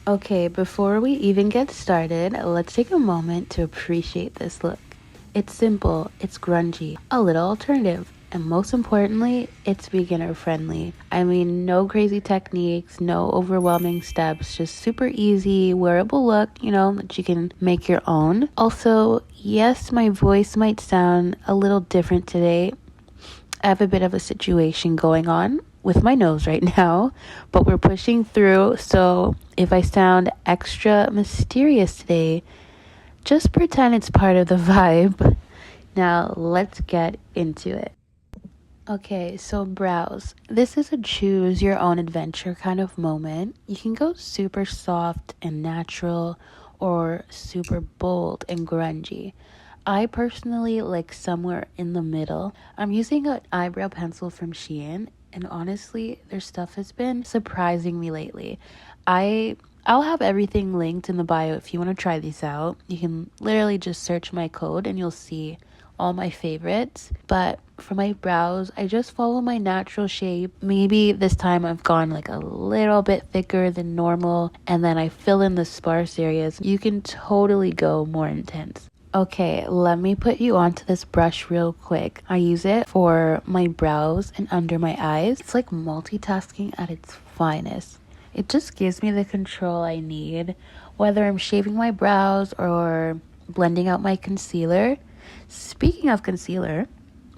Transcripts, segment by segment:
Okay, before we even get started, let's take a moment to appreciate this look. It's simple, it's grungy, a little alternative, and most importantly, it's beginner friendly. I mean, no crazy techniques, no overwhelming steps, just super easy, wearable look, that you can make your own. Also, yes, my voice might sound a little different today. I have a bit of a situation going on with my nose right now, but we're pushing through. So if I sound extra mysterious today, just pretend it's part of the vibe. Now let's get into it. Okay, so brows. This is a choose your own adventure kind of moment. You can go super soft and natural or super bold and grungy. I personally like somewhere in the middle. I'm using an eyebrow pencil from Shein, and honestly, their stuff has been surprising me lately. I'll have everything linked in the bio if you want to try these out. You can literally just search my code and you'll see all my favorites. But for my brows, I just follow my natural shape. Maybe this time I've gone like a little bit thicker than normal, and then I fill in the sparse areas. You can totally go more intense. Okay, let me put you onto this brush real quick. I use it for my brows and under my eyes. It's like multitasking at its finest. It just gives me the control I need, whether I'm shaving my brows or blending out my concealer. Speaking of concealer,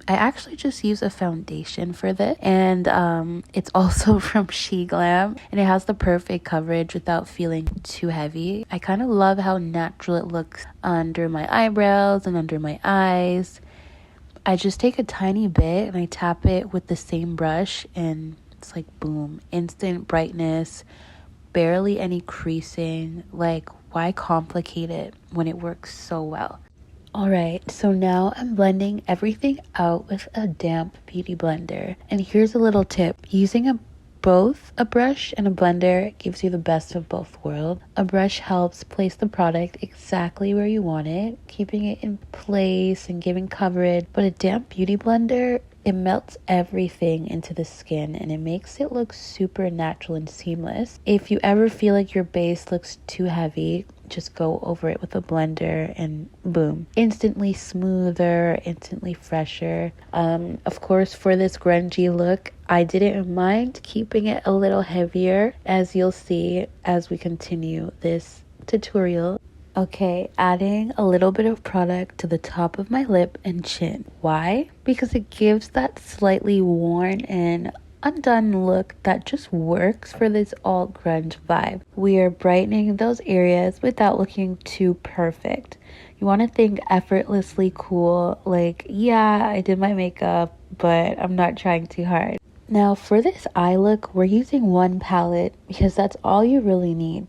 I actually just use a foundation for this, and it's also from She Glam, and it has the perfect coverage without feeling too heavy. I kind of love how natural it looks under my eyebrows and under my eyes. I just take a tiny bit and I tap it with the same brush, and it's like boom, instant brightness, barely any creasing. Like, why complicate it when it works so well? Alright, so now I'm blending everything out with a damp beauty blender. And here's a little tip. Using both a brush and a blender gives you the best of both worlds. A brush helps place the product exactly where you want it, keeping it in place and giving coverage. But a damp beauty blender, it melts everything into the skin and it makes it look super natural and seamless. If you ever feel like your base looks too heavy, just go over it with a blender and boom, instantly smoother, instantly fresher. Of course, for this grungy look, I didn't mind keeping it a little heavier, as you'll see as we continue this tutorial. Okay, adding a little bit of product to the top of my lip and chin. Why? Because it gives that slightly worn and undone look that just works for this alt grunge vibe. We are brightening those areas without looking too perfect. You want to think effortlessly cool, like, yeah, I did my makeup, but I'm not trying too hard. Now for this eye look, we're using one palette because that's all you really need.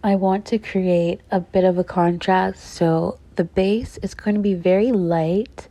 I want to create a bit of a contrast, so the base is going to be very light,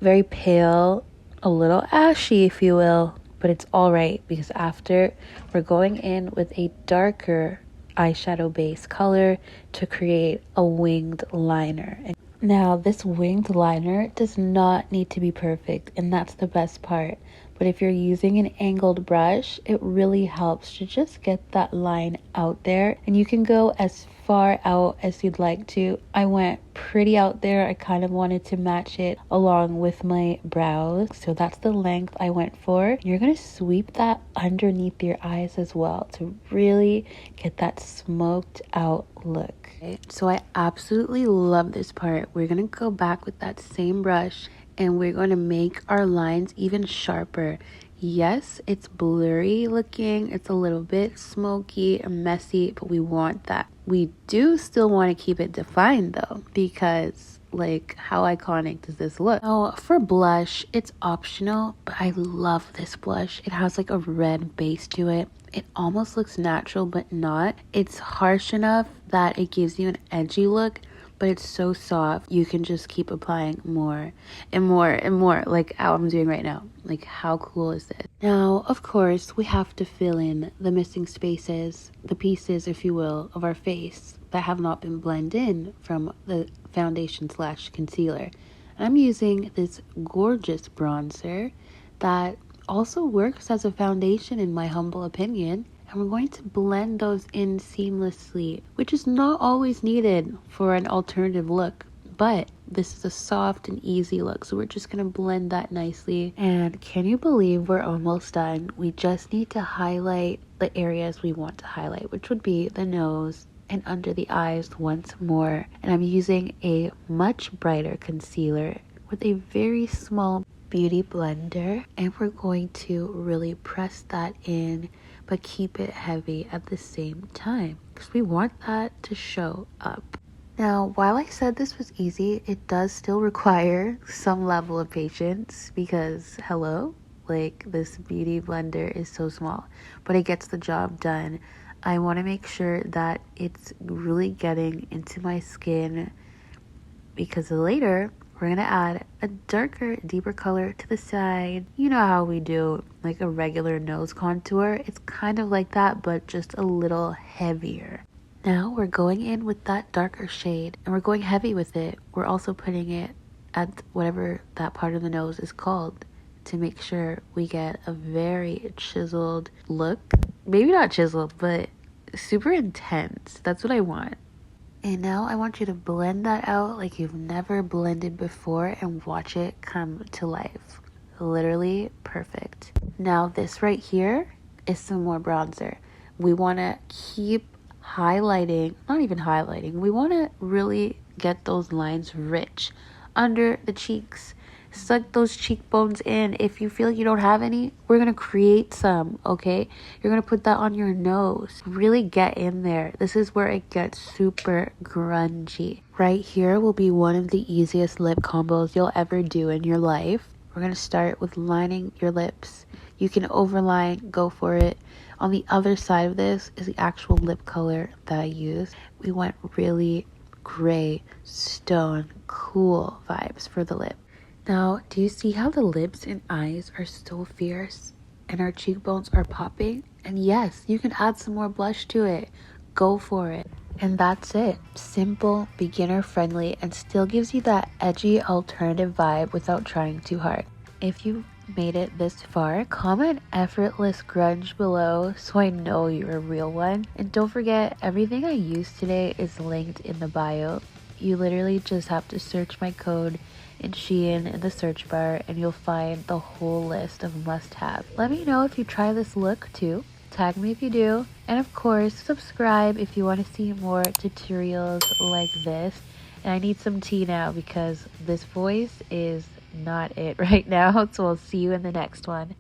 very pale, a little ashy if you will, but it's all right because after we're going in with a darker eyeshadow base color to create a winged liner. Now this winged liner does not need to be perfect, and that's the best part. But if you're using an angled brush, it really helps to just get that line out there, and you can go as far out as you'd like to. I went pretty out there. I kind of wanted to match it along with my brows, so that's the length I went for. You're going to sweep that underneath your eyes as well to really get that smoked out look. So I absolutely love this part. We're going to go back with that same brush and we're going to make our lines even sharper. Yes, it's blurry looking, it's a little bit smoky and messy, but we want that. We do still want to keep it defined though, because like, how iconic does this look? Now for blush, it's optional, but I love this blush. It has like a red base to it. It almost looks natural but not. It's harsh enough that it gives you an edgy look, but it's so soft you can just keep applying more and more and more, like how I'm doing right now. Like, how cool is this? Now of course we have to fill in the missing spaces, the pieces if you will of our face that have not been blended in from the foundation slash concealer. I'm using this gorgeous bronzer that also works as a foundation in my humble opinion. and we're going to blend those in seamlessly, which is not always needed for an alternative look, but this is a soft and easy look, so we're just going to blend that nicely. And can you believe we're almost done? We just need to highlight the areas we want to highlight, which would be the nose and under the eyes once more. And I'm using a much brighter concealer with a very small beauty blender, and we're going to really press that in but keep it heavy at the same time because we want that to show up. Now, while I said this was easy, it does still require some level of patience because hello, like this beauty blender is so small, but it gets the job done. I want to make sure that it's really getting into my skin because later we're going to add a darker, deeper color to the side. You know how we do like a regular nose contour? It's kind of like that, but just a little heavier. Now we're going in with that darker shade and we're going heavy with it. We're also putting it at whatever that part of the nose is called to make sure we get a very chiseled look. Maybe not chiseled, but super intense. That's what I want. And now I want you to blend that out like you've never blended before and watch it come to life. Literally perfect. Now this right here is some more bronzer. We want to keep highlighting, not even highlighting, we want to really get those lines rich under the cheeks. Suck those cheekbones in. If you feel you don't have any, we're going to create some, okay? You're going to put that on your nose. Really get in there. This is where it gets super grungy. Right here will be one of the easiest lip combos you'll ever do in your life. We're going to start with lining your lips. You can overline, go for it. On the other side of this is the actual lip color that I use. We went really gray, stone, cool vibes for the lip. Now, do you see how the lips and eyes are so fierce and our cheekbones are popping? And yes, you can add some more blush to it. Go for it. And that's it. Simple, beginner friendly, and still gives you that edgy alternative vibe without trying too hard. If you made it this far, comment effortless grunge below so I know you're a real one. And don't forget, everything I used today is linked in the bio. You literally just have to search my code in Shein in the search bar and you'll find the whole list of must-have. Let me know if you try this look too. Tag me if you do. And of course, subscribe if you want to see more tutorials like this. And I need some tea now because this voice is not it right now. So I'll see you in the next one.